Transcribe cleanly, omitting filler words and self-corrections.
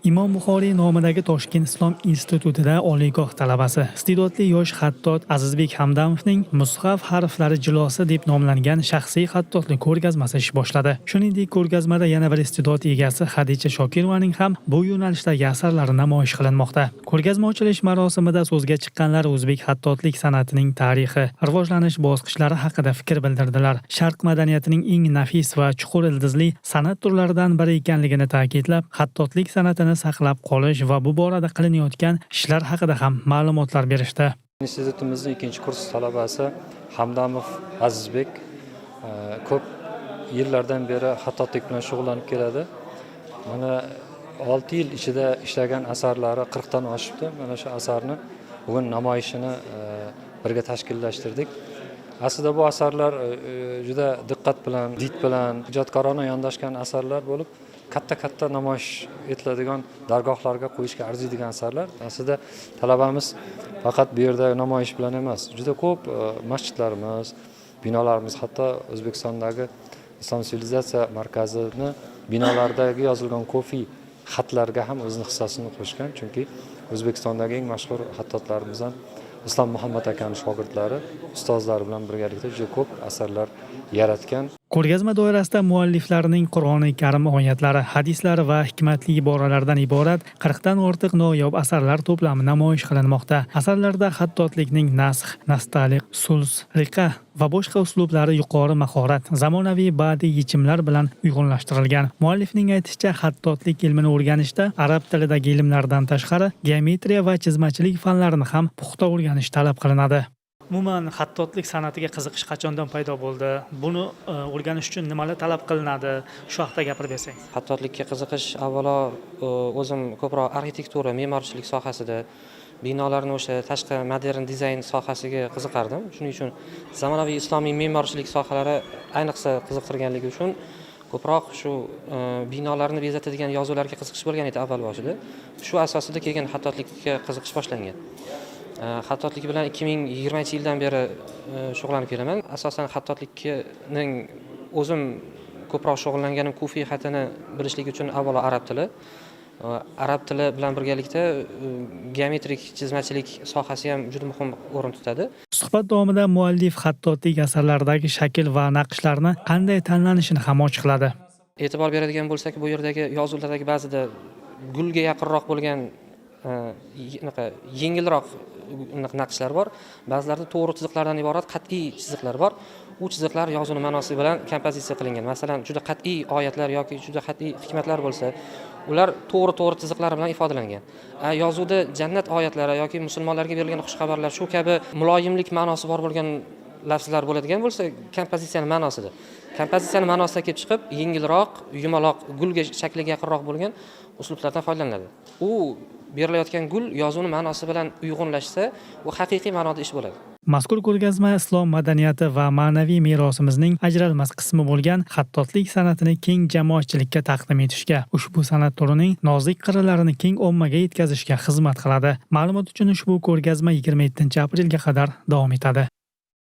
Imom Buxoriy nomidagi Toshkent Islom institutida oliygoh talabasi, iste'dodli yosh xattot Azizbek Hamdamovning Mushaf harflari jilosi deb nomlangan shaxsiy xattotlik ko'rgazmasi ish boshladi. Shuningdek, ko'rgazmada yana bir iste'dod egasi Xadicha Shokirovaning ham bu yo'nalishdagi asarlari namoyish qilinmoqda. Ko'rgazma ochilish marosimida so'zga chiqqanlar o'zbek xattotlik san'atining tarixi, rivojlanish bosqichlari haqida fikr bildirdilar. Sharq madaniyatining eng nafis va chuqur ildizli san'at turlaridan biri ekanligini ta'kidlab, xattotlik san'atini saqlab qolish va bu borada qilinayotgan ishlar haqida ham ma'lumotlar berishdi. Institutimizning 2-kurs talabasi Hamdamov Azizbek ko'p yillardan beri xattotlik bilan shug'ullanib keladi. Mana 6 yil ichida ishlagan asarlari 40 dan oshibdi. Mana shu asarni bugun namoyishini birga tashkillashtirdik. Aslida bu asarlar juda diqqat bilan, did bilan, ijodkorona yondashgan asarlar bo'lib, katta namoyish etiladigan dargohlarga qo'yishga arziydigan asarlar. Aslida talabamiz faqat bu yerda namoyish bilan emas, juda ko'p masjidlarimiz, binolarimiz, hatto O'zbekistondagi Islom sivilizatsiya markazini binolardagi yozilgan ko'fi xatlarga ham o'zining hissasini qo'shgan, chunki O'zbekistondagi eng mashhur xattotlarimizdan Islom Muhammad akaning shogirdlari, ustozlari bilan birgalikda juda ko'p asarlar yaratgan. Ko'rgazma doirasida mualliflarning Qur'oni Karim oyatlari, hadislari va hikmatli iboralardan iborat 40 dan ortiq noyob asarlar to'plami namoyish qilinmoqda. Asarlarda xattotlikning nasx, nastaliq, suls, riqa va boshqa uslublari yuqori mahorat, zamonaviy badiiy yechimlar bilan uyg'unlashtirilgan. Muallifning aytishicha, xattotlik ilmini o'rganishda arab tilidagi ilmlardan tashqari geometriya va chizmachilik fanlarini ham puxta o'rganish talab qilinadi. Umuman xattotlik san'atiga qiziqish qachondan paydo bo'ldi? Buni o'rganish uchun nimalar talab qilinadi? Shu haqida gapirib bersangiz. Xattotlikka qiziqish avvalo o'zim ko'proq arxitektura, me'morchilik sohasida, binolarni o'sha tashqi modern dizayn sohasiga qiziqardim. Shuning uchun zamonaviy islomiy me'morchilik sohalari ayniqsa qiziqtirganligi uchun ko'proq shu binolarni bezatadigan yozuvlarga qiziqish bo'lgan edi avval boshida. Shu asosida keyin xattotlikka qiziqish boshlangan. Xattotlik bilan 2020-yildan beri shug'ullanib kelaman. Asosan xattotlikning o'zim ko'proq shug'ullanganim kufiy xatini bilishlik uchun avvalo arab tili bilan birgalikda geometrik chizmachilik sohasi ham juda muhim o'rin tutadi. Suhbat davomida muallif xattotlik asarlaridagi shakl va naqshlarni qanday tanlanishini ham ochiqladi. E'tibor beradigan bo'lsak, bu yerdagi yozuvlardagi ba'zida gulga yaqinroq bo'lgan yengilroq naqshlar bor. Ba'zilarida to'g'ri chiziqlardan iborat qat'iy chiziqlar bor. U chiziqlar yozuv ma'nosi bilan kompozitsiya qilingan. Masalan, juda qat'iy oyatlar yoki juda qat'iy hikmatlar bo'lsa, ular to'g'ri chiziqlar bilan ifodalangan. Yozuvda jannat oyatlari yoki musulmonlarga berilgan xushxabarlar shu kabi muloyimlik ma'nosi bor bo'lgan lafzlar bo'ladigan bo'lsa, kompozitsiyaning ma'nosida. Kompozitsiyaning ma'nosida kelib chiqib, yengilroq, yumaloq, gulga shakliga yaqinroq bo'lgan uslublardan foydalanadi. U berilayotgan gul yozuvning ma'nosi bilan uyg'unlashsa, u haqiqiy ma'noda ish bo'ladi. Mazkur ko'rgazma islom madaniyati va ma'naviy merosimizning ajralmas qismi bo'lgan xattotlik san'atini keng jamoatchilikka taqdim etishga, ushbu san'at turining nozik qirralarini keng ommaga yetkazishga xizmat qiladi. Ma'lumot uchun ushbu ko'rgazma 27 aprelga qadar davom etadi.